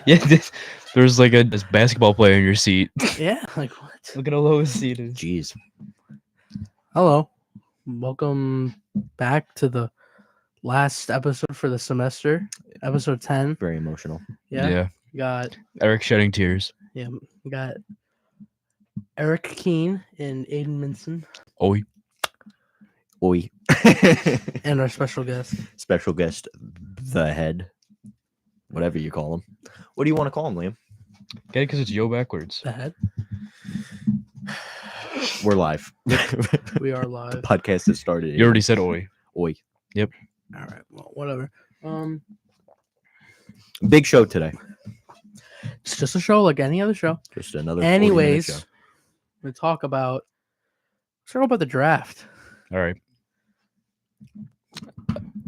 Yeah, there's like this basketball player in your seat. Yeah, like what? Look at how low his seat is. Jeez. Hello. Welcome back to the last episode for the semester, episode 10. Very emotional. Yeah. We got Eric shedding tears. we got Eric Keene and Aiden Minson Oh, Oi. and our special guest. Special guest, the head. Whatever you call him. What do you want to call him, Liam? get it because it's yo backwards. The head. We're live. We are live. Podcast has started. You already said oi. Oi. All right. Well, whatever. Big show today. It's just a show like any other show. Just another. Anyways, 40-minute show. let's talk about the draft. All right.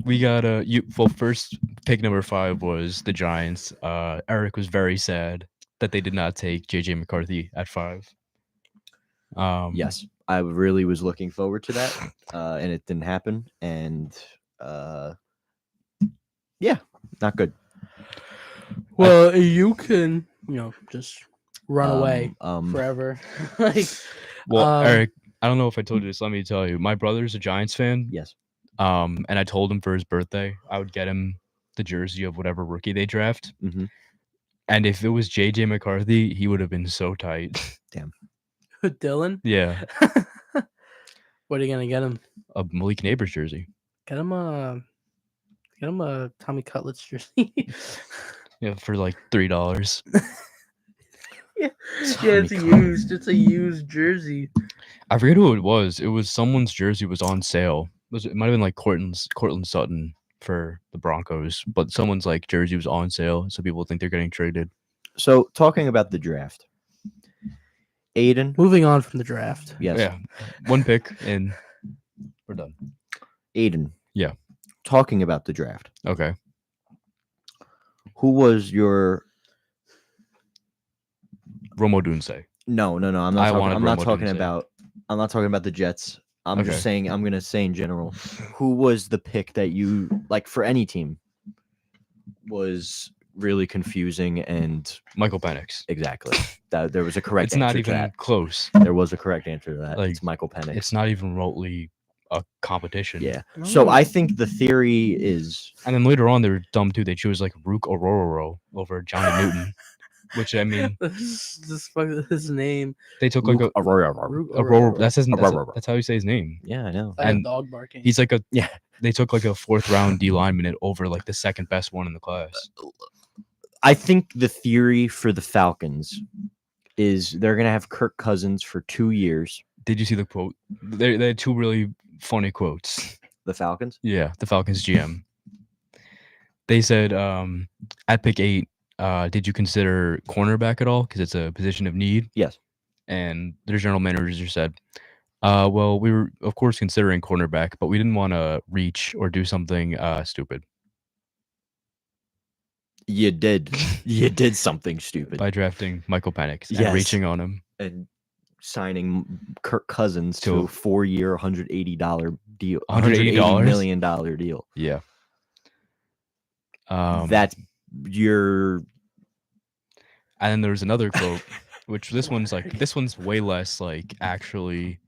We got first pick number 5 was the Giants. Eric was very sad that they did not take JJ McCarthy at 5. Yes, I really was looking forward to that, and it didn't happen. And yeah, not good. Well, you can, just run away Um, forever. Like, Well, Um, Eric, I don't know if I told you this. Let me tell you. My brother's a Giants fan. yes. And I told him for his birthday I would get him the jersey of whatever rookie they draft. Mhm. And if it was JJ McCarthy, he would have been so tight. Dylan, Yeah, what are you gonna get him? a Malik Neighbors jersey. Get him a Tommy Cutlets jersey. Yeah, for like $3. Yeah, Tommy it's a used jersey. I forget who it was. It was someone's jersey was on sale. It might have been like Cortland Sutton for the Broncos, but someone's like jersey was on sale, so people think they're getting traded. So talking about the draft, Aiden. Moving on from the draft. Yes. Yeah, one pick and we're done. Aiden. Yeah. Talking about the draft. Okay. Who was your? Romo Dunse. No. I'm not. I Talking, wanted I'm not Romo talking Dunze. about. I'm not talking about the Jets. I'm Okay. just saying. I'm gonna say in general. Who was the pick that you like for any team? Was really confusing and Michael Penix. exactly that there was a correct. It's not answer to even that. close. There was a correct answer to that. Like, it's Michael Penix. It's not even remotely a competition. Yeah. No. So I think the theory is And then later on, they were dumb too. They chose like Rook Ororo over Johnny Newton, which I mean, his name. they took like Luke Aurora. Aurora. That's Aurora. that's how you say his name. Yeah, I know. Like And a dog barking. He's like a Yeah. They took like a 4th round D lineman over like the second best one in the class. I think the theory for the Falcons is they're gonna have Kirk Cousins for 2 years. Did you see the quote? They had 2 really funny quotes. The Falcons. Yeah, the Falcons GM. They said, at pick 8, did you consider cornerback at all? Because it's a position of need. Yes. And their general manager said, well, we were, of course, considering cornerback, but we didn't want to reach or do something stupid You did. You did something stupid. by drafting Michael Penix and Yes. reaching on him. And signing Kirk Cousins to To- a 4-year, $180 deal. $180? $180 million deal. Yeah. That's your. And then there was another quote, which this one's way less like actually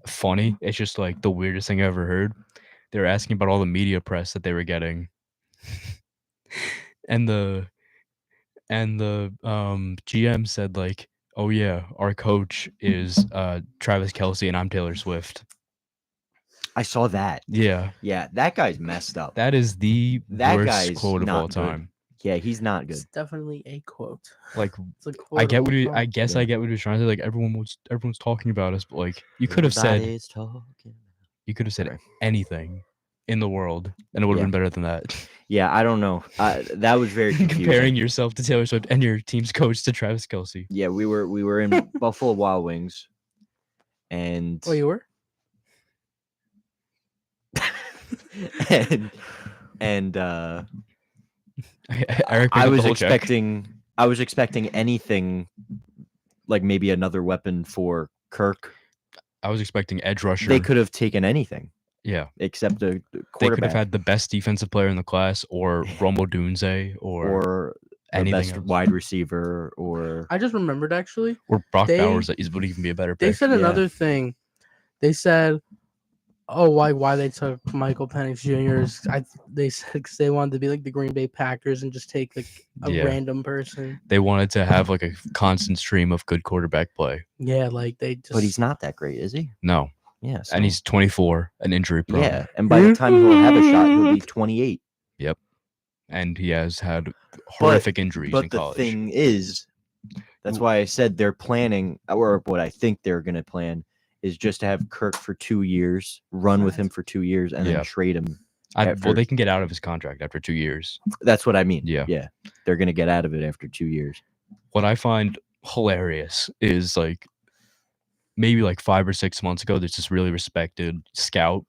funny. It's just like the weirdest thing I ever heard. They were asking about all the media press that they were getting. and the GM said like, "Oh yeah, our coach is Travis Kelce and I'm Taylor Swift." I saw that. Yeah, Yeah, that guy's messed up. that is the That worst guy's quote of not all good. time. Yeah, he's not good. It's definitely a quote. Like, It's a quote I get of what all he, time. I guess Yeah. I get what he was trying to say. Like everyone's talking about us, but like you could have said Everybody's talking. Right. anything in the world, and it would have Yeah. been better than that. Yeah, I don't know. That was very confusing. Comparing yourself to Taylor Swift and your team's coach to Travis Kelce. Yeah, we were in Buffalo Wild Wings, and Oh, you were? and Eric, I picked up was the whole check. expecting anything like maybe another weapon for Kirk. I was expecting edge rusher. They could have taken anything. Yeah. except the They could have quarterback had the best defensive player in the class, or Romo Dunze, or or the anything best else. wide receiver or I just remembered actually. Or Brock They- Bowers that would even be a better They pick. said Yeah. another thing. They said, "Oh, why they took Michael Penix Jr. They said 'cause they wanted to be like the Green Bay Packers and just take like a Yeah. random person. They wanted to have like a constant stream of good quarterback play. Yeah, like they just. but he's not that great, is he? No. Yeah. And he's 24 and injury prone. yeah, and by the time he'll have a shot, he'll be 28. And he has had horrific injuries But in the college. thing is, that's why I said they're planning, or what I think they're going to plan, is just to have Kirk for 2 years, run with him for 2 years, and Yeah. then trade him. Well, after- they can get out of his contract after 2 years. That's what I mean. Yeah. Yeah. They're going to get out of it after 2 years. What I find hilarious is like maybe like 5 or 6 months ago, there's this really respected scout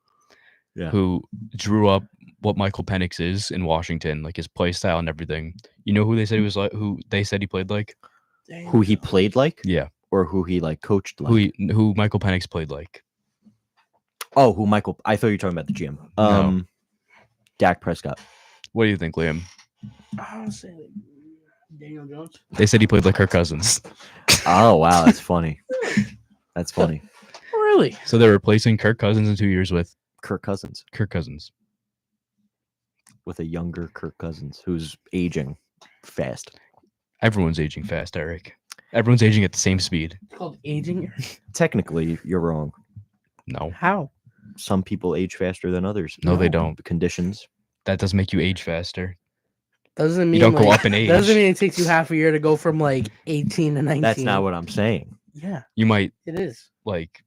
Yeah. who drew up what Michael Penix is in Washington, like his play style and everything. You know who they said he was like? Who they said he played like? Who he played like, Yeah, or who he like coached like. who Michael Penix played like? Oh, who Michael? I thought you were talking about the GM. No. Dak Prescott. What do you think, Liam? I would say like Daniel Jones. They said he played like Kirk Cousins. Oh wow, that's funny. That's funny. Really? So they're replacing Kirk Cousins in 2 years with Kirk Cousins Kirk Cousins. with a younger Kirk Cousins who's aging fast. Everyone's aging fast, Eric. Everyone's aging at the same speed. It's called aging. Technically, you're wrong. No, How? Some people age faster than others. No, they don't. The conditions. that doesn't make you age faster. Doesn't mean You don't go like- up in age. Doesn't mean it takes you half a year to go from like 18 to 19. That's not what I'm saying. Yeah, You might it is. like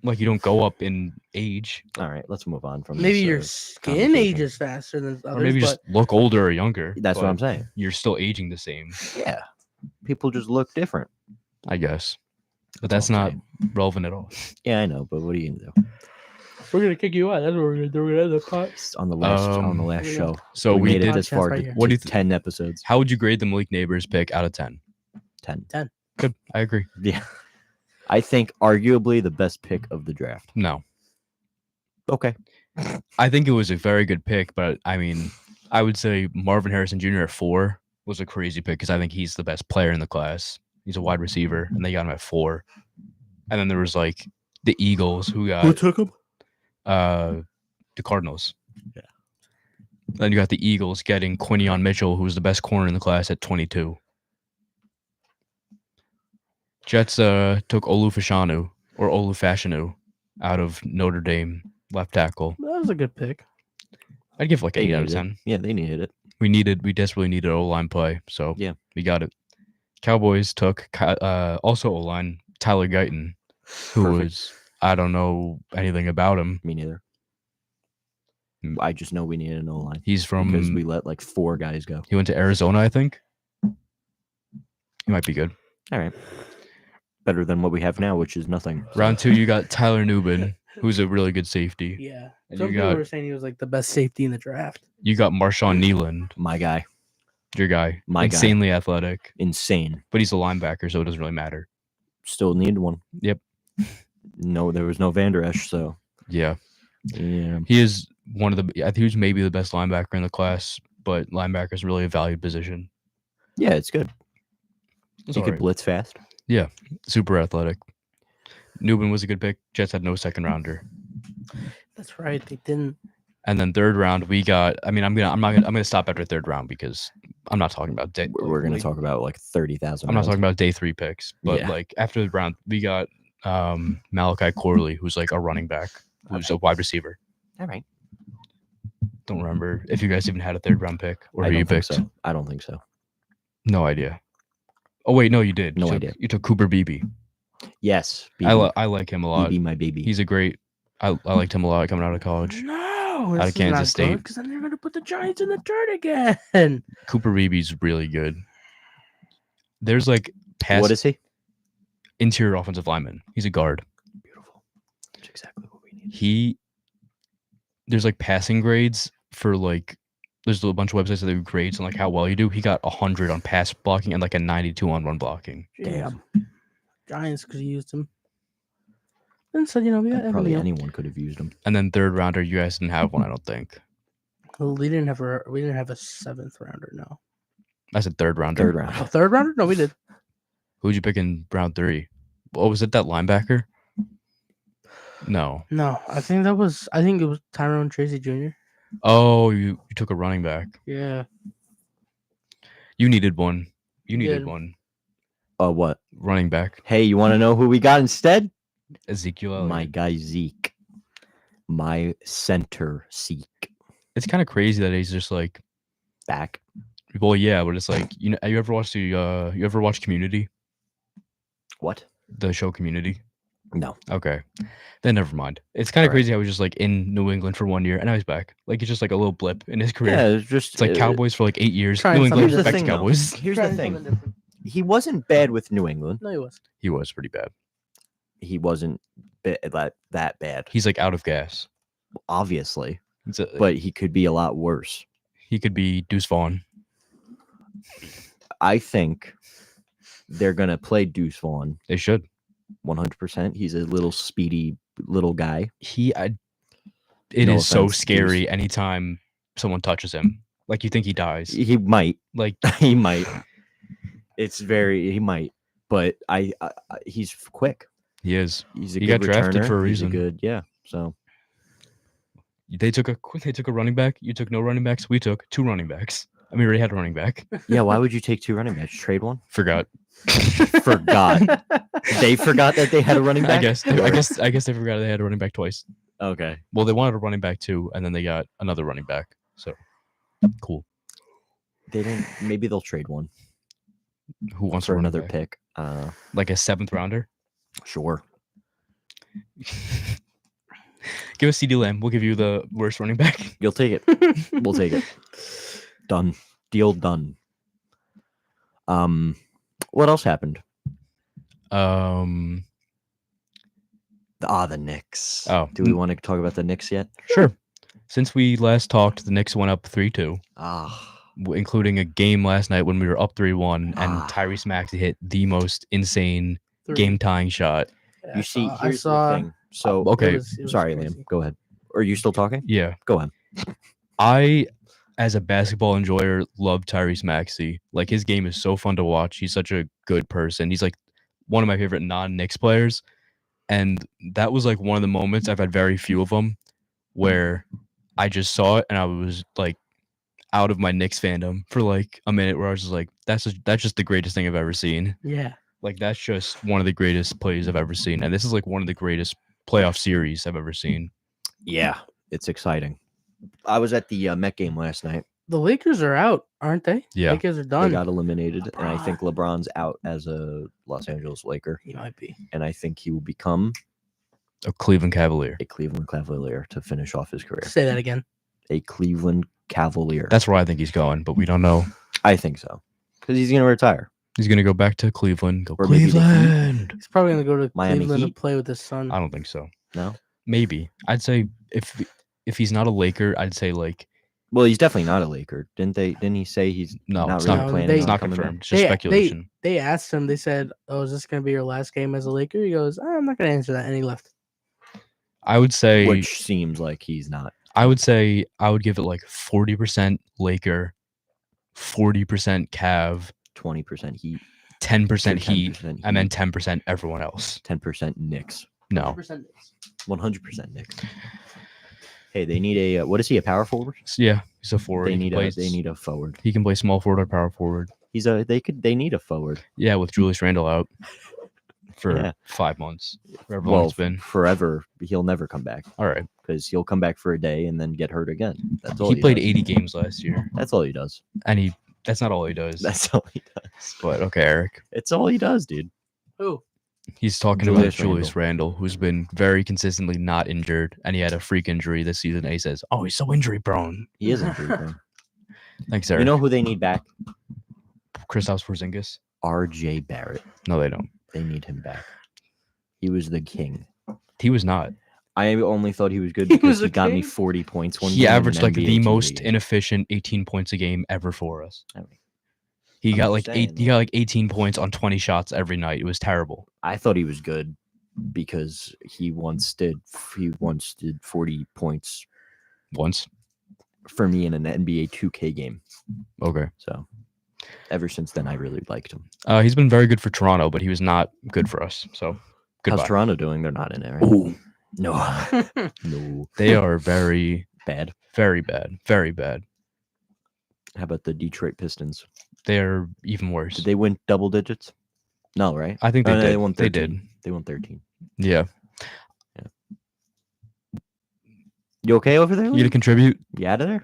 you don't go up in age, All right, let's move on from Maybe this, your skin conversation. ages faster than others. or maybe but just look older or younger. That's what but I'm saying. You're still aging the same, Yeah. People just look different. I guess. But That's that's all I'm not relevant at all. Yeah, I know, but what are you gonna do? we're gonna kick you out. That's what we're gonna do. We're gonna end the pot. It's on the last Yeah. show. So we made it did. this far Podcast right to, here. What do you to 10 episodes. How would you grade the Malik Neighbors pick out of 10? 10. Good. I agree. Yeah. I think arguably the best pick of the draft. No. Okay. I think it was a very good pick, but I mean, I would say Marvin Harrison Jr. at 4 was a crazy pick because I think he's the best player in the class. He's a wide receiver, and they got him at 4. And then there was like the Eagles who got took him? the Cardinals. Yeah. Then you got the Eagles getting Quinion Mitchell, who was the best corner in the class at 22. Jets took Olufashanu out of Notre Dame, left tackle. That was a good pick. I'd give like They 8 out of needed it. 10. Yeah, they needed it. We desperately needed O-line play, so Yeah. we got it. Cowboys took also O-line Tyler Guyton, who Perfect. was I don't know anything about him. Me neither. Mm. I just know we needed an O-line He's because from we let like 4 guys go. he went to Arizona, I think. He might be good. All right. Better than what we have now, which is nothing. So, Round 2, you got Tyler Nubin, who's a really good safety. Yeah. And Some you people got- were saying he was like the best safety in the draft. You got Marshawn Nealand, my guy. your guy, My guy. insanely athletic, Insane. but he's a linebacker, so it doesn't really matter. Still need one. Yep. No, there was no Van Der Esch, so Yeah, yeah. he is one of the. I think he's maybe the best linebacker in the class, but linebacker is really a valued position. Yeah, it's good. It's He could alright. blitz fast. Super athletic. Newman was a good pick. Jets had no second rounder. That's right. They didn't. And then third round, we got. I mean, I'm gonna stop after third round because I'm not talking about day. We're going to like, talk about like 30,000. I'm not talking about day 3 picks, but Yeah. like after the round, we got Malachi Corley, who's like a running back, who's a wide receiver. All right. Don't remember if you guys even had a third round pick or I who you don't think picked. so. I don't think so. No idea. Oh wait, no, you did. No you idea. You took Cooper Beebe. Yes. I like him a lot. BB, my baby. He's a great. I liked him a lot coming out of college. No, Out of Kansas State. Because then they're going to put the Giants in the dirt again. Cooper Beebe's really good. There's like pass What is he? interior offensive lineman. He's a guard. Beautiful. That's exactly what we need. There's like passing grades for like there's a bunch of websites that do grades on like how well you do. He got 100 on pass blocking and like a 92 on run blocking. Damn. Giants because he used him. And so, we got Evan Probably Neal. anyone could have used him. And then third rounder, you guys didn't have one, I don't think. Well, we didn't have a 7th rounder, no. I said third rounder. Third A round. 3rd rounder? No, we did. Who'd you pick in round 3? What was it? That linebacker? No. No, I think it was Tyrone Tracy Jr. Oh, you took a running back. Yeah. You needed one. You needed did. one What? running back. Hey, you want to know who we got instead? Ezekiel Elliott. My guy Zeke. My center Zeke. It's kind of crazy that he's just like, Back. well, yeah, but it's like, you ever watched you ever watch Community, What? the show Community? No. Okay, then never mind. It's kind of Alright. crazy how he's just like in New England for 1 year and now he's back. Like it's just like a little blip in his career. Yeah, it's just It's like Cowboys for like 8 years. Trying New something England Here's the back to thing, though. Cowboys. Here's the Trying something thing. different. He wasn't bad with New England. No, he was. He was pretty bad. He wasn't that bad, He's like out of gas. obviously, It's a, but he could be a lot worse. he could be Deuce Vaughn. I think they're gonna play Deuce Vaughn They should. 100%. He's a little speedy little guy. It No is so offense, Deuce. scary anytime someone touches him. Like you think he dies. He might. Like He might. He might. But he's quick. he is. He's a He good got drafted returner. for a He's reason. good, yeah. So They took a running back. You took no running backs. We took 2 running backs. I mean, we already had a running back. yeah, why would you take 2 running backs? Trade one? Forgot. Forgot. They forgot that they had a running back. I guess they forgot they had a running back twice. Okay. Well, they wanted a running back too, and then they got another running back. So cool. They didn't. Maybe they'll trade one Who wants for a running another back? pick. Like a 7th rounder? Sure. Give us CD Lamb. We'll give you the worst running back. You'll take it. We'll take it. Done. Deal done. What else happened? Um, The Knicks. Oh, Do we want to talk about the Knicks yet? sure. Since we last talked, the Knicks went up 3-2, including a game last night when we were up 3-1, and Ah. Tyrese Maxey hit the most insane Three. game-tying shot. Yeah, You see, I here's saw. the thing. So, Okay, it was sorry, crazy. Liam. Go ahead. Are you still talking? yeah. Go ahead. I, as a basketball enjoyer, love Tyrese Maxey. Like his game is so fun to watch. He's such a good person. He's like one of my favorite non-Knicks players, and that was like one of the moments. I've had very few of them where I just saw it and I was like out of my Knicks fandom for like a minute, where I was just like, that's just the greatest thing I've ever seen. Yeah. Like that's just one of the greatest plays I've ever seen, and this is like one of the greatest playoff series I've ever seen. Yeah, it's exciting. I was at the Met game last night. The Lakers are out, aren't they? Yeah. Lakers are They done. got eliminated, and I think LeBron's out as a Los Angeles Laker, He might be. and I think he will become A Cleveland Cavalier. a Cleveland Cavalier to finish off his career. Say that again. A Cleveland Cavalier. That's where I think he's going, but we don't know. I think so, because he's gonna retire. He's gonna go back to Cleveland. Go Or maybe the Heat. Cleveland. He's probably gonna go to Miami Cleveland Heat? to play with his son. I don't think so. No. Maybe. I'd say if he's not a Laker, I'd say like Well, he's definitely not a Laker. Didn't he say he's no, not it's really not. planning they- It's on not coming back? confirmed. It's just speculation. They asked him. They said, "Oh, is this gonna be your last game as a Laker?" He goes, "I'm not gonna answer that," and he left. I would say. Which seems like he's not. I would say I would give it like 40% Laker, 40% Cav, 20% Heat, 10% Heat, 10% and then 10% everyone else. 10% Knicks, No. 100% Knicks. Hey, they need a what is he, a power forward? Yeah, he's a forward. They He need can a play- forward. He can play small forward or power forward. They need a forward. Yeah, with Julius Randle out for Yeah. 5 months. Wherever long Well, it's been. forever. He'll never come back All right. because he'll come back for a day and then get hurt again. That's all He played does. 80 games last year. That's all he does. And that's not all he does. That's all he does. But okay, Eric. It's all he does, dude. Who? He's talking Julius about Julius Randle, who's been very consistently not injured, and he had a freak injury this season. And he says, "Oh, he's so injury prone." He is injured. Bro. Thanks, Eric. You know who they need back? Kristaps Porzingis? R.J. Barrett. No, they don't. They need him back. He was the king. He was not. I only thought he was good He because was he a got me king? 40 points one He game in averaged like NBA the 2K. most inefficient 18 points a game ever for us. I mean, He I'm got just like saying, he got like 18 points on 20 shots every night. It was terrible. I thought he was good. because he once did 40 points Once. for me in an NBA 2K game. Okay. So ever since then, I really liked him. He's been very good for Toronto, but he was not good for us. So goodbye. How's Toronto doing? They're not in it, right? Ooh, No, no, they are very, bad. very bad. Very bad. How about the Detroit Pistons? They're even worse. Did they win double digits? No, right? I think they Oh, no, did. They won 13. They did. They won 13. Yeah. You okay over there? You Lee? gonna contribute? You out of there?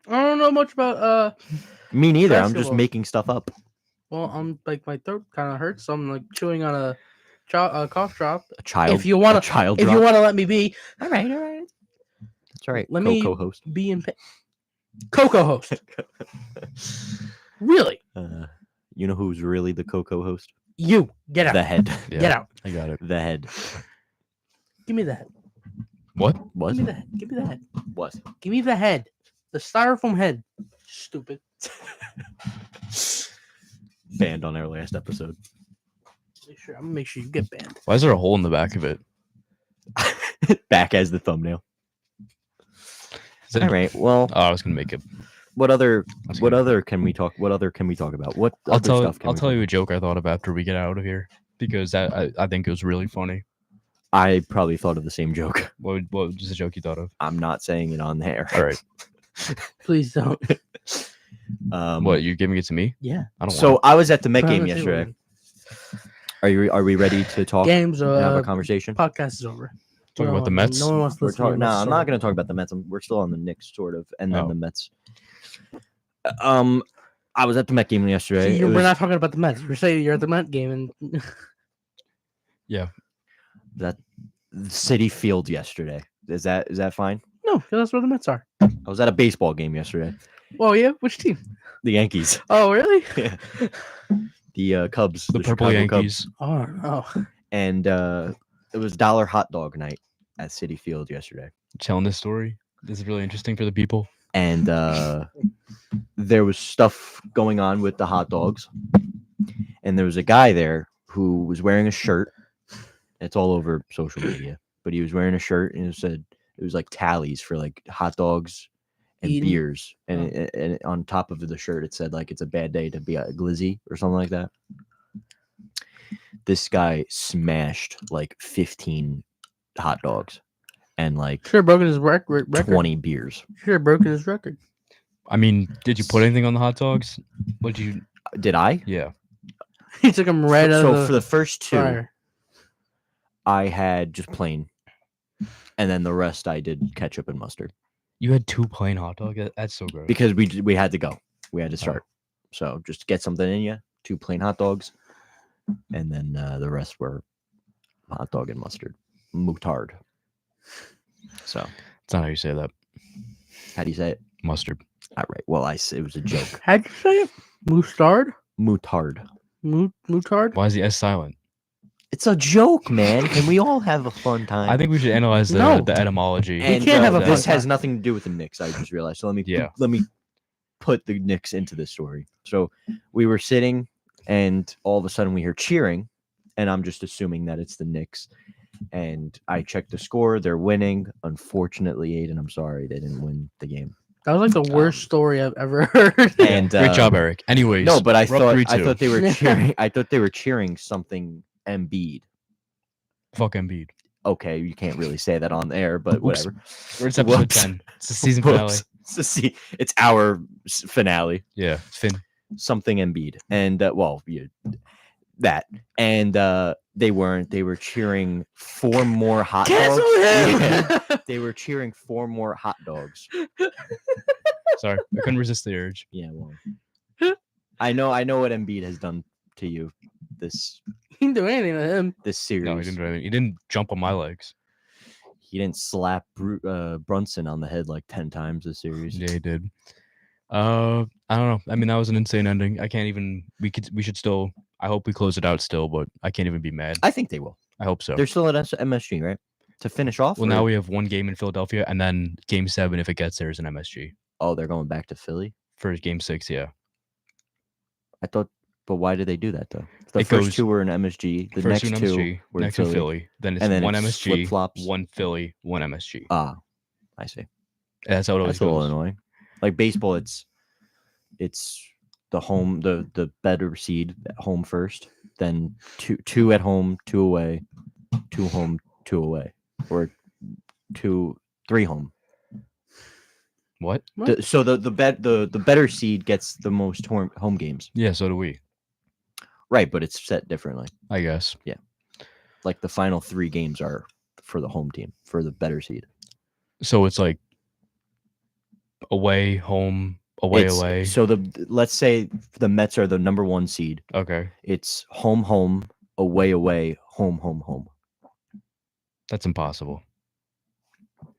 I don't know much about Me neither. I'm just Basketball. making stuff up. Well, I'm like my throat kind of hurts, so I'm like chewing on a cough drop. A child. If you wanna- a child. If drop. you want to let me be, all right, all right. That's all right. Let me- Co-host. be in Coco host. Really? You know who's really the Coco host? You get out. The head. Yeah, Get out. I got it. The head. Give me the head. What? What? Give me the head. Give me the head. What? Give me the head. The styrofoam head. Stupid. Banned on our last episode. I'm gonna make sure you get banned. Why is there a hole in the back of it? Back as the thumbnail. Is it- All right. Well, Oh, I was gonna make it. what other was what gonna- other can we talk? What other can we talk about? What I'll other tell. stuff can I'll we tell talk you a joke I thought of after we get out of here because I think it was really funny. I probably thought of the same joke. What was the joke you thought of? I'm not saying it on the air. All right. Please don't. What, you're giving it to me? Yeah. I don't So want I was at the Met Put it on game the table yesterday. then. Are we ready to talk? Games. and have a conversation? Podcast is over. Talk No about the one- Mets? No one wants to We're listen to your talking. No, Mets I'm story. not going to talk about the Mets. We're still on the Knicks, sort of, and then Oh. the Mets. I was at the Met game yesterday. See, It we're was not talking about the Mets. You're saying you're at the Met game, and that City Field yesterday. Is that fine? no, that's where the Mets are. I was at a baseball game yesterday. Oh yeah, which team? The Yankees, Oh really? the Cubs, the purple Chicago Cubs. Yankees. Oh no. And it was dollar hot dog night at City Field yesterday. Telling this story. This is really interesting for the people. And there was stuff going on with the hot dogs, and there was a guy there who was wearing a shirt. It's all over social media, but he was wearing a shirt and it said it was like tallies for like hot dogs and Eating? beers, and, and on top of the shirt it said like it's a bad day to be a glizzy or something like that. This guy smashed like 15 hot dogs and like Should have broken his record. 20 beers. Should have broken his record. I mean, did you put anything on the hot dogs? What did you? Did I? Yeah. He took him right out So of for the first two, fryer. I had just plain, and then the rest I did ketchup and mustard You had 2 plain hot dogs. That's so gross. because we had to go. We had to Oh. start. So just get something in you. 2 plain hot dogs, and then the rest were hot dog and mustard, mutard. So That's not how you say that. how do you say it? Mustard. All right. Well, it was a joke. How'd you say it? Mustard? Mutard. Mutard? Why is the S silent? It's a joke, man. Can we all have a fun time? I think we should analyze No. the etymology. And can't have a this fun has time. nothing to do with the Knicks. I just realized. So let me Yeah. put the Knicks into this story. So we were sitting, and all of a sudden we hear cheering, and I'm just assuming that it's the Knicks. And I checked the score; they're winning. Unfortunately, Aiden, I'm sorry, they didn't win the game. That was like the worst story I've ever heard. And Great job, Eric. Anyways, No, but I we're up thought 3-2. they were cheering. I thought they were cheering something Embiid. Fuck Embiid. Okay, you can't really say that on air, but Oops. whatever. It's episode Whoops. 10. It's the season finale. Whoops. It's our finale. Yeah, Finn. Something Embiid, and that, and they weren't. They were cheering 4 more hot Cancel dogs. him! Yeah, they were cheering 4 more hot dogs. Sorry, I couldn't resist the urge. Yeah, well, I know what Embiid has done to you this He didn't do anything to him. series. No, he didn't do anything. He didn't jump on my legs. He didn't slap Brunson on the head like 10 times this series. Yeah, he did. I don't know. I mean, that was an insane ending. I can't even. We should still. I hope we close it out still, but I can't even be mad. I think they will. I hope so. They're still at MSG, right? To finish off. Well, or- now we have one game in Philadelphia, and then Game 7, if it gets there, is an MSG Oh, they're going back to Philly. for Game 6. Yeah, I thought But why did they do that though? The It first goes- two were in MSG. The First next one two MSG, were in next one Philly. Then it's and then one it's MSG, flip-flops. one Philly, one MSG. Ah, I see. That's how it always That's a little goes. annoying. Like baseball, it's the home, the better seed at home first, then two at home, two away, two home, two away, or three home. What? What? So the better seed gets the most home games. Yeah, so do we. Right, but it's set differently. I guess. Like the final 3 games are for the home team, for the better seed. So it's like away, home, away, It's- away. So let's say the Mets are the number 1 seed. Okay, It's home, home, away, away, home, home, home. that's impossible.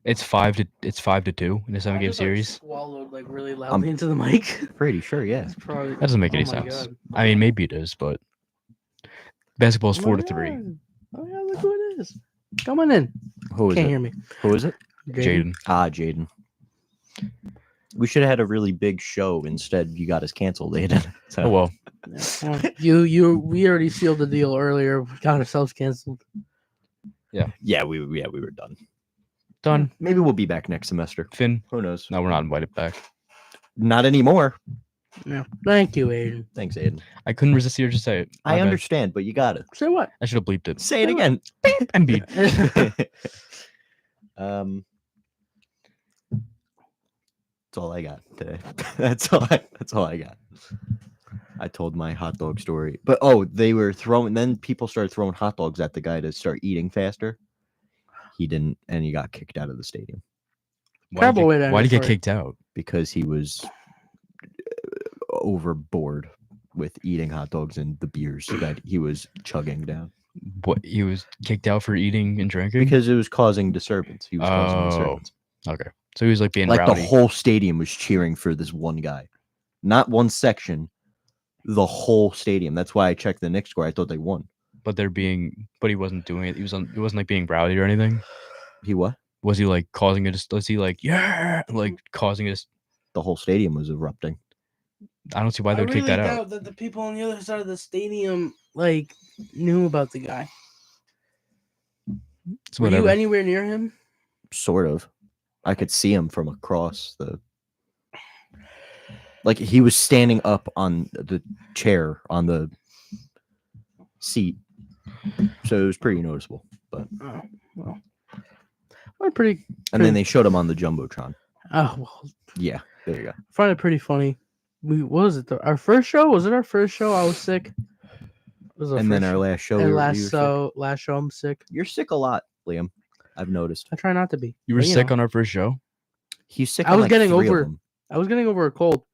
It's 5-2 in a 7-game series. Swallowed like really loudly into the mic. Pretty sure, yeah. That's probably. That doesn't make any Oh my sense. God. I mean, maybe it is, but basketball is Oh 4-3. yeah. Oh yeah, look who it is. Come on in. Who is Can't it? hear me. Who is it? Jaden. Jaden. We should have had a really big show. Instead, you got us canceled, Aiden. So, Oh well, Yeah. Well, we already sealed the deal earlier. We got ourselves canceled. yeah, we were done. done. Maybe we'll be back next semester. Finn. Who knows? No, we're not invited back. Not anymore. Yeah. Thank you, Aiden. Thanks, Aiden. I couldn't resist the urge to say it. My I bad. understand, but you got it. Say what? I should have bleeped it. Say it again. Embiid. That's all I got today. That's all I got. I told my hot dog story. But they were throwing, then people started throwing hot dogs at the guy to start eating faster. He didn't, and he got kicked out of the stadium Terrible way to end Why'd he the get story. kicked out? because he was overboard with eating hot dogs and the beers that he was chugging down What, he was kicked out for eating and drinking? because it was causing disturbance. He was causing Oh. disturbance. Okay, so he was like being Like rowdy. the whole stadium was cheering for this one guy, not one section, the whole stadium. That's why I checked the Knicks score. I thought they won. But he wasn't doing it. He wasn't like being rowdy or anything. He what? Was he like causing it? Was he like yeah, like causing it? The whole stadium was erupting. I don't see why they I would really kick that out. doubt that the people on the other side of the stadium like knew about the guy. It's Were you whatever. anywhere near him? Sort of. I could see him from across the. Like he was standing up on the chair on the seat, so it was pretty noticeable. But Oh, well. What pretty. and then they showed him on the jumbotron. Oh, well, Yeah, there you go. I find it pretty funny. What was it? Our first show? Was it our first show? I was sick. It was And then first our show. last show, And you last were sick. last show, I'm sick. You're sick a lot, Liam. I've noticed. I try not to be. You were but, sick know, on our first show. He's sick. I on, was like, getting 3 of over- them. I was getting over a cold,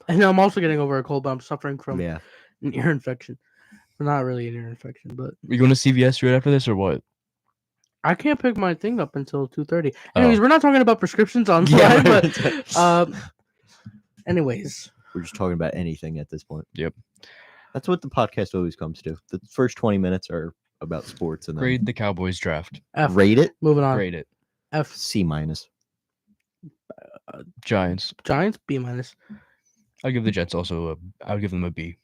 and I'm also getting over a cold, but I'm suffering from Yeah. an ear infection. Well, not really an ear infection, but You going to CVS right after this or what? I can't pick my thing up until 2:30. Anyways, Oh. we're not talking about prescriptions on Yeah. slide, but anyways, We're just talking about anything at this point. Yep. That's what the podcast always comes to. The first 20 minutes are about sports, and then Grade the Cowboys draft. F. rate it Moving on. Grade it. F. C minus. Giants. Giants B minus. I'd give the Jets also I would give them a B.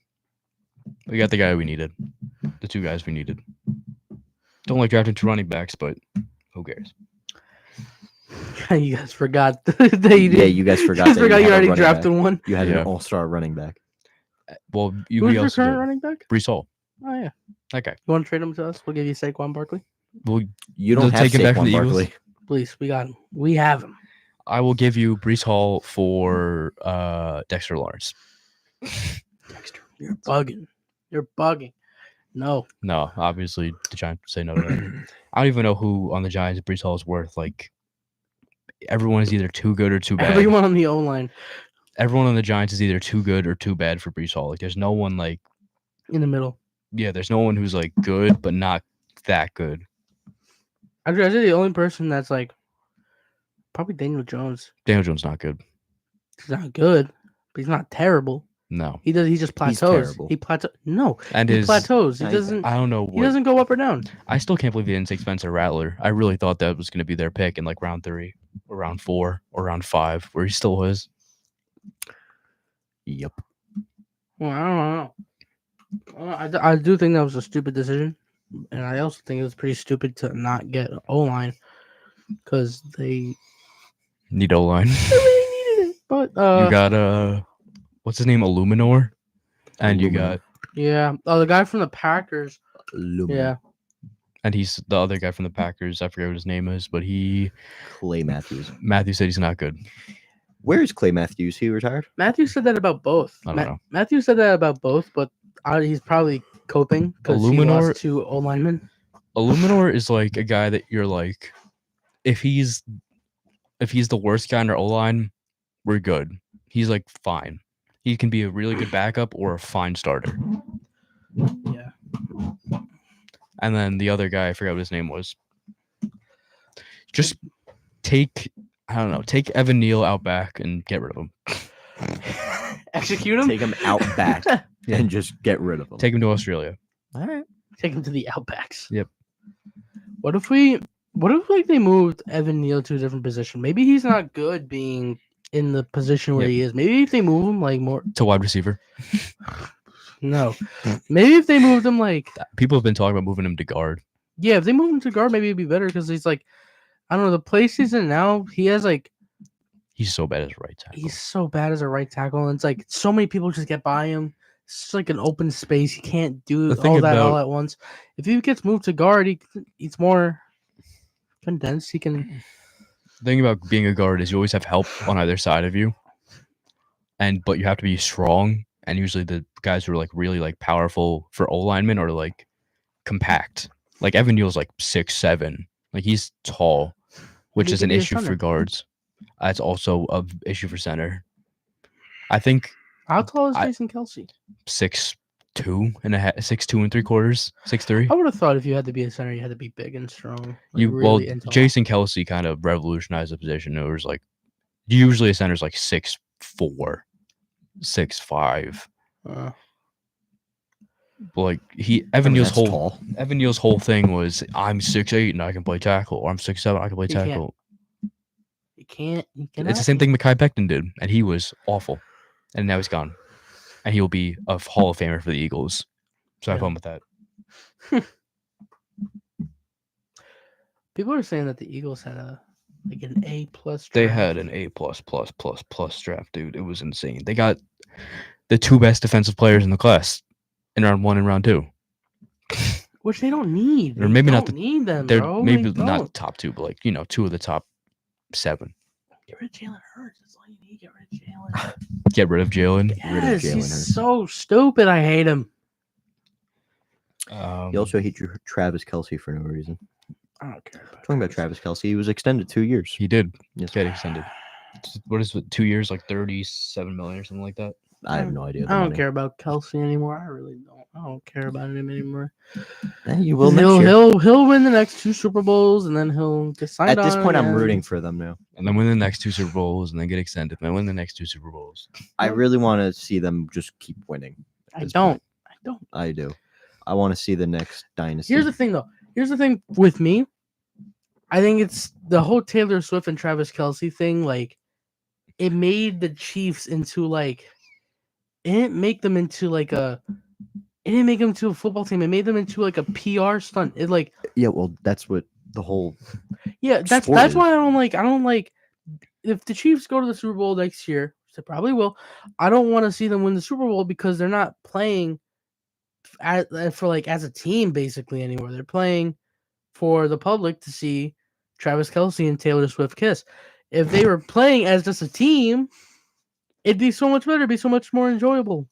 We got the guy we needed. The 2 guys we needed. Don't like drafting 2 running backs, but who cares? You guys forgot that you did. Yeah, you guys forgot. You that forgot had you a already running drafted back. one. You had Yeah. an all-star running back. Well, Who's you your else current did. running back? Brees Hall. Oh yeah. Okay. You want to trade him to us? We'll give you Saquon Barkley. Well, You don't They'll have take him back from Saquon the Eagles? Barkley. Please, we got him. We have him. I will give you Brees Hall for Dexter Lawrence. You're bugging. You're bugging. No. No, obviously the Giants would say no to that. I don't even know who on the Giants Brees Hall is worth. Like everyone is either too good or too bad. Everyone on the O line Everyone on the Giants is either too good or too bad for Brees Hall. Like there's no one like in the middle. there's no one who's like good but not that good. Actually, I'd say the only person that's like probably Daniel Jones. Daniel Jones not good. He's not good, but he's not terrible. No, He just He's plateaus. terrible. He plateaus. No, and he his plateaus. He I- doesn't. I don't know He what. doesn't go up or down. I still can't believe they didn't take Spencer Rattler. I really thought that was going to be their pick in like round 3 or round 4 or round 5, where he still was. Yep. Well, I don't know. I do think that was a stupid decision, and I also think it was pretty stupid to not get O line because they Need O line. really needed it. But You got what's his name, Illuminor, and you Illuminor. got yeah, the guy from the Packers. Aluminum. Yeah, and he's the other guy from the Packers. I forget what his name is, but Clay Matthews. Matthew said he's not good. Where is Clay Matthews? He retired? Matthew said that about both. I don't know. Matthew said that about both, but he's probably coping because he Illuminor- lost 2 O linemen. Illuminor is like a guy that you're like, if he's the worst guy in our O line, we're good. He's like fine. He can be a really good backup or a fine starter. Yeah, And then the other guy, I forgot what his name was. Just take Evan Neal out back and get rid of him. execute him. Take him out back and just get rid of him. Take him to Australia. All right. Take him to the Outbacks. Yep. What if like they moved Evan Neal to a different position? Maybe he's not good being in the position where Yep. he is. Maybe if they move him like more. To wide receiver. No. Maybe if they moved him like People have been talking about moving him to guard. yeah, if they move him to guard, maybe it'd be better because he's like I don't know the place he's in now. He has like He's so bad as a right tackle. he's so bad as a right tackle, and it's like so many people just get by him. It's just like an open space. He can't do The thing all that all about- at once. If he gets moved to guard, he's more condensed. He can. The thing about being a guard is you always have help on either side of you. But you have to be strong. And usually the guys who are like really like powerful for O linemen are like compact. Like Evan Neal's like 6'7". Like he's tall, which He is could an be a issue for center. guards. That's also an issue for center. I think How tall is I- Jason Kelsey? 6'2" and a half, 6'2 and 3/4, 6'3". I would have thought if you had to be a center, you had to be big and strong. Like You really and tall. Jason Kelsey kind of revolutionized the position. It was like usually a center's like 6'4", 6'5". Uh, Like Evan Neal's that's whole tall. Evan Neal's whole thing was I'm 6'8" and I can play tackle, or I'm 6'7" I can play He can't. tackle. you can't. You It's the cannot. same thing Mekhi Becton did, and he was awful, and now he's gone, and he will be a Hall of Famer for the Eagles. So have Yeah. fun with that. People are saying that the Eagles had an A plus. They had an A++++ draft, dude. It was insane. They got the 2 best defensive players in the class in round 1 and round 2. which they don't need. Or maybe not don't need them. They're bro. maybe They not don't. top 2, but like 2 of the top 7. Get rid of Jalen Hurts. That's all you need. Get rid of Jalen. Get rid of Jalen. rid of Yes, Jalen he's Hurts. so stupid. I hate him. He also hate Travis Kelsey for no reason. I don't care. Talking about Travis Kelsey, he was extended 2 years. He did Yes. get extended. What is it? 2 years, like 37 million or something like that. I have no idea. I don't care about Kelsey anymore. I really don't. I don't care about him anymore. You will next year. He'll win the next 2 Super Bowls and then he'll get signed At this on point, I'm and- rooting for them now. And then win the next 2 Super Bowls, and then get extended. And then win the next 2 Super Bowls. I really want to see them just keep winning. I this don't. point. I don't. I do. I want to see the next dynasty. Here's the thing, though. Here's the thing with me. I think it's the whole Taylor Swift and Travis Kelsey thing. Like, it made the Chiefs into like, it didn't make them into like a, it didn't make them into a football team. It made them into like a PR stunt. It like, Yeah, well, that's what the whole. yeah, that's Sport is. why I don't like if the Chiefs go to the Super Bowl next year, which they probably will. I don't want to see them win the Super Bowl because they're not playing for like as a team basically anymore. They're playing for the public to see Travis Kelsey and Taylor Swift kiss. If they were playing as just a team, it'd be so much better, it'd be so much more enjoyable.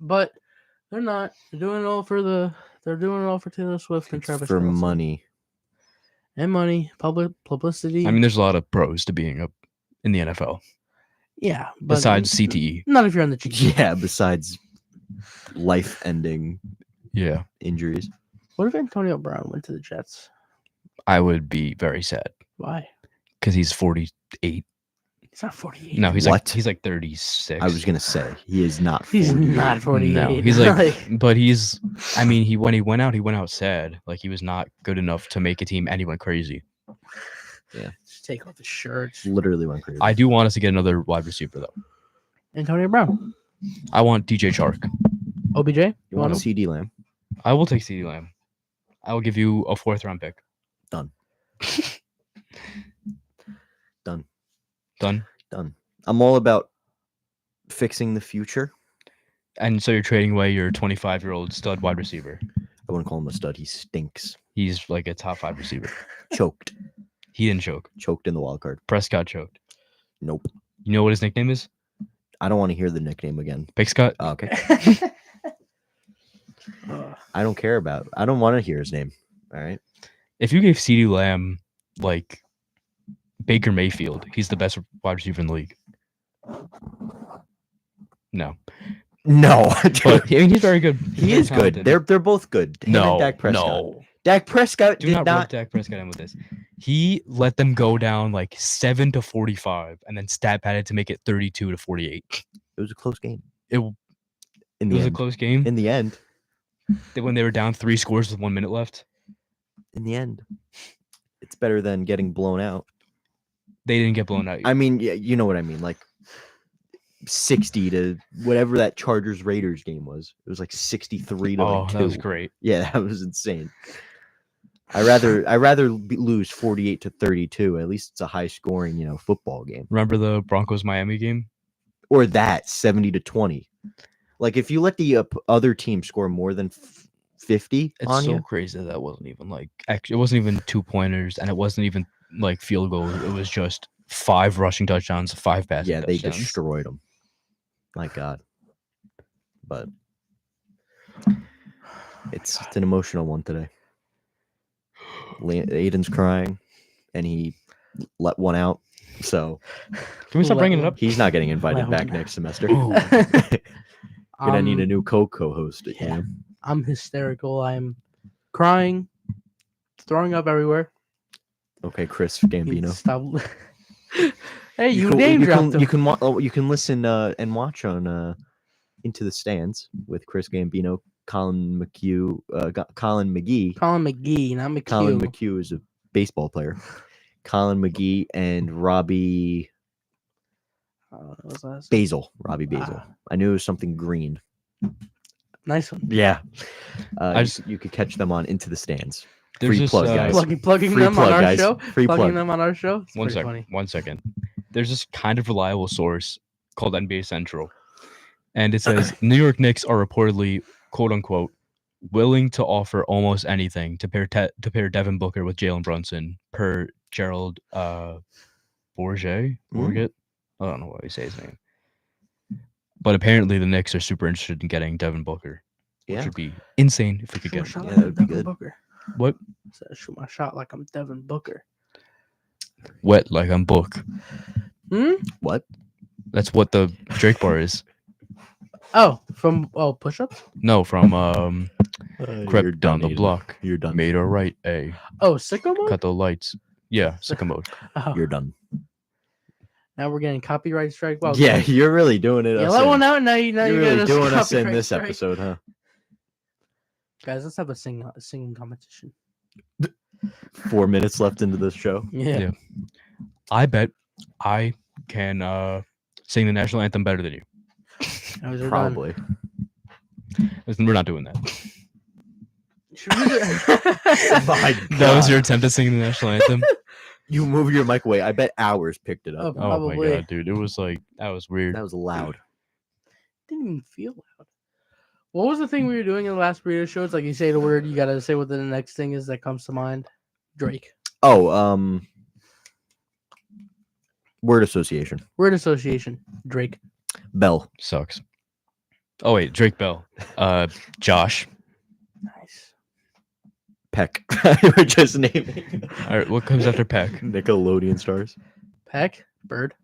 But they're not. They're doing it all for Taylor Swift and It's Travis for Kelce. money. And money, publicity. I mean, there's a lot of pros to being up in the NFL yeah, but besides E. CTE. not if you're on the Chiefs. Yeah, besides life-ending Yeah, injuries. What if Antonio Brown went to the Jets? I would be very sad Why? because he's 48. He's not 48. No, he's What? like 36. I was gonna say he is not. he's 40. not 48. No, he's like, but he's. I mean, when he went out sad. Like he was not good enough to make a team. And he went crazy. just take off his shirt. Literally went crazy. I do want us to get another wide receiver though. Antonio Brown. I want DJ Chark. OBJ, You want want a him? CD Lamb? I will take CeeDee Lamb. I will give you a 4th round pick. Done. Done. Done. Done. I'm all about fixing the future. And so you're trading away your 25-year-old stud wide receiver. I wouldn't call him a stud. He stinks. He's like a top 5 receiver. Choked. He didn't choke. Choked in the wild card. Prescott choked. Nope. You know what his nickname is? I don't want to hear the nickname again. Big Scott. Okay. I don't care about. I don't want to hear his name. All right. If you gave CeeDee Lamb like Baker Mayfield, he's the best wide receiver in the league. No, No. but I mean he's very good. he very is good. talented. They're both good. Him and no, Dak Prescott. no. Dak Prescott Do did not not. rub Dak Prescott in with this. He let them go down like 7-45, and then stat padded to make it 32-48. It was a close game. It In the was a end. close game. In the end. When they were down 3 scores with 1 minute left, In the end. It's better than getting blown out. they didn't get blown out. I mean, yeah, you know what I mean. Like 60 to whatever that Chargers Raiders game was. It was like 63 to Oh, like 2. that was great. Yeah, that was insane. I rather lose 48-32. At least it's a high scoring, football game. Remember the Broncos Miami game? Or that 70-20. Like if you let the other team score more than 50 It's on so you, crazy that wasn't even like actually it wasn't even 2-pointers, and it wasn't even like field goals. It was just 5 rushing touchdowns, 5 passing yeah, they touchdowns. destroyed them. My God. But it's an emotional one today. Aiden's crying, and he let one out. So Can we stop bringing it up? he's not getting invited Let back one out. next semester. Ooh. Gonna need a new co-host. yeah. I'm hysterical. I'm crying, throwing up everywhere. Okay, Chris Need to Gambino. Stop. Hey, you can- name you dropped can, him. you can listen and watch on Into the Stands with Chris Gambino, Colin McHugh, Colin McGee. Colin McGee, not McHugh. Colin McHugh is a baseball player. Colin McGee and Robbie What was last name? Basil. Robbie Basil. Ah. I knew it was something green. Nice one. Yeah. I just- you could catch them on Into the Stands. There's Free this, plug, guys. Plugging Free them plug, on our guys. show. Free Plugging plug. them on our show. It's pretty funny. 1 second. There's this kind of reliable source called NBA Central, and it says New York Knicks are reportedly, quote unquote, willing to offer almost anything to pair Devin Booker with Jalen Brunson, per Gerald Bourget. I don't know what you say his name. But apparently the Knicks are super interested in getting Devin Booker, which Yeah. would be insane if we could Shoot my get shot him. Yeah, like that'd I'm be Devin good. Booker. What? Said, shoot my shot like I'm Devin Booker. Wet like I'm Book. Hmm? What? That's what the Drake bar is. Oh, push-ups? No, from You're Crept down the Aiden. block. You're done. Made a right A. Oh, sicko mode? Cut the lights. Yeah, sicko mode. Oh, You're done. now we're getting copyright strike. Well, Yeah, good. you're really doing it. Yeah, us let in. one out. Now you You're get really us doing us in copyright this strike. episode, huh? Guys, let's have a singing competition. 4 minutes left into this show. Yeah. Yeah. I bet I can sing the national anthem better than you. Those are done. Probably. Listen, we're not doing that. Should we do- My That was your God. attempt at singing the national anthem. You move your mic away. I bet hours picked it up. Oh, Oh my Probably. god, dude! It was like that was weird. That was loud. Didn't even feel loud. What was the thing we were doing in the last burrito show? It's like you say the word, you gotta say what the next thing is that comes to mind. Drake. Oh, word association. Word association. Drake. Bell. Sucks. Oh wait, Drake Bell. Josh. Nice. Peck. We're just naming All right, what comes after Peck? Nickelodeon stars. Peck. Bird.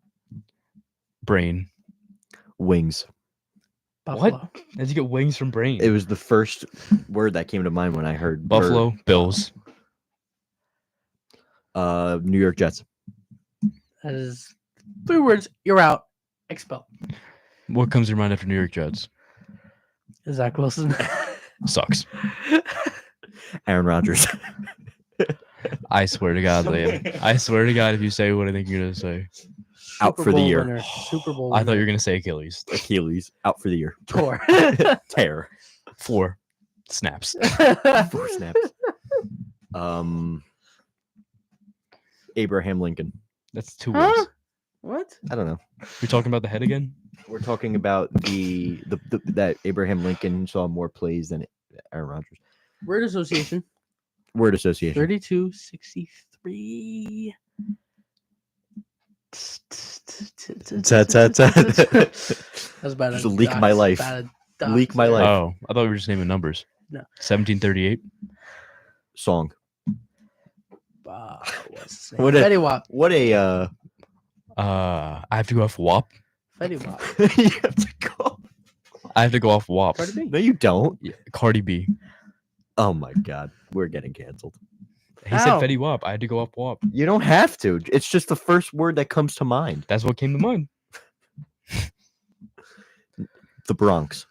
Brain. Wings. Buffalo. As you get wings from Brain. It was the first word that came to mind when I heard Buffalo Bills. New York Jets. That is 3 words. You're out. Expel. What comes to your mind after New York Jets? Zach Wilson. Sucks. Aaron Rodgers. I swear to God, Liam. I swear to God, if you say what I think you're gonna say. out Super for the Bowl year. winner, Super Bowl I thought you winner. were gonna say Achilles. Achilles out for the year. Tor. Tear. 4 snaps. 4 snaps. Abraham Lincoln. That's 2 Huh? wins. What? I don't know. You're talking about the head again? We're talking about the that Abraham Lincoln saw more plays than Aaron Rodgers. Word association. Word association. 32-63. That's bad. Just leak my life. Leak my life. Oh, I thought we were just naming numbers. No. 1738. Song. What's his What name? a- Fetty Wap. What a I have to go off WAP. Fetty Wap. you have to go. I have to go off WAP. Cardi B. No, you don't. Yeah, Cardi B. Oh my god, we're getting canceled. He How? said Fetty Wap. I had to go off WAP. You don't have to. It's just the first word that comes to mind. That's what came to mind. The Bronx.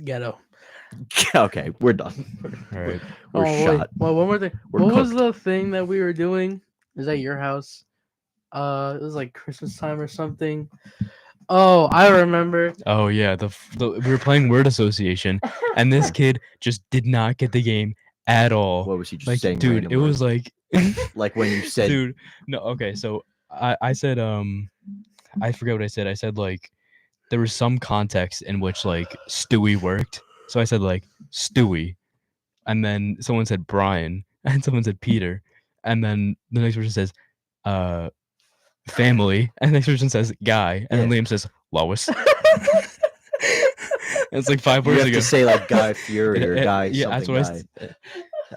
Ghetto. Okay, we're done. All right. We're wait. shot. Well, one more thing. We're what was cooked. the thing that we were doing? Is that your house? It was like Christmas time or something. Oh, I remember. Oh yeah, we were playing word association, and this kid just did not get the game at all. What was he just Like, saying? dude, random it was words? like, like when you said dude, no, okay. So I said, I forget what I said. I said like there was some context in which like Stewie worked. So I said like Stewie, and then someone said Brian, and someone said Peter, and then the next person says, family, and the next person says guy, and then Liam says Lois. It's like 5 you words have ago. to say like Guy Fury or Yeah, Guy yeah, that's something what guy.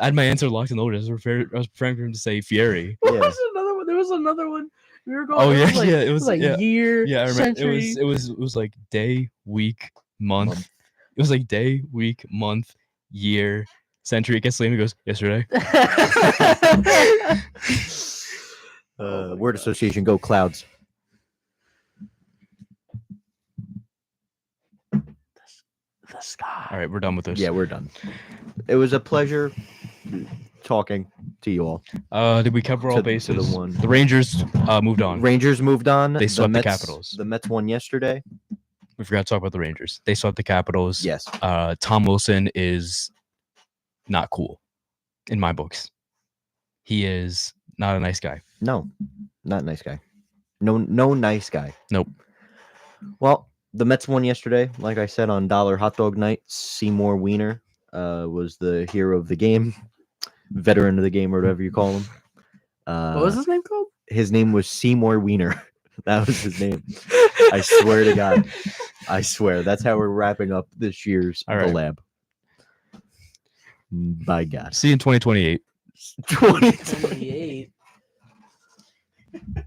I had my answer locked and loaded. I was preparing for him to say Fieri. What Yeah. was another one? There was another one. We were going. Oh it yeah, was like, yeah. It was like yeah, year, yeah. I remember. century. It was like day, week, month. Month. It was like day, week, month, year, century. It gets Liam. He goes yesterday. Oh my Word God. association. Go Clouds. The sky. All right, we're done with this. Yeah, we're done. It was a pleasure talking to you all. Did we cover all To the bases? one. The Rangers moved on. Rangers moved on. They swept the Mets, Capitals. The Mets won yesterday. We forgot to talk about the Rangers. They swept the Capitals. Yes. Tom Wilson is not cool in my books. He is not a nice guy. No, not nice guy. No nice guy. Nope. Well, the Mets won yesterday. Like I said, on Dollar Hot Dog Night, Seymour Wiener was the hero of the game, veteran of the game, or whatever you call him. What was his name called? His name was Seymour Wiener. That was his name. I swear to God. I swear. That's how we're wrapping up this year's All The right. Lab. By God. See you in 2028. 2020. 28.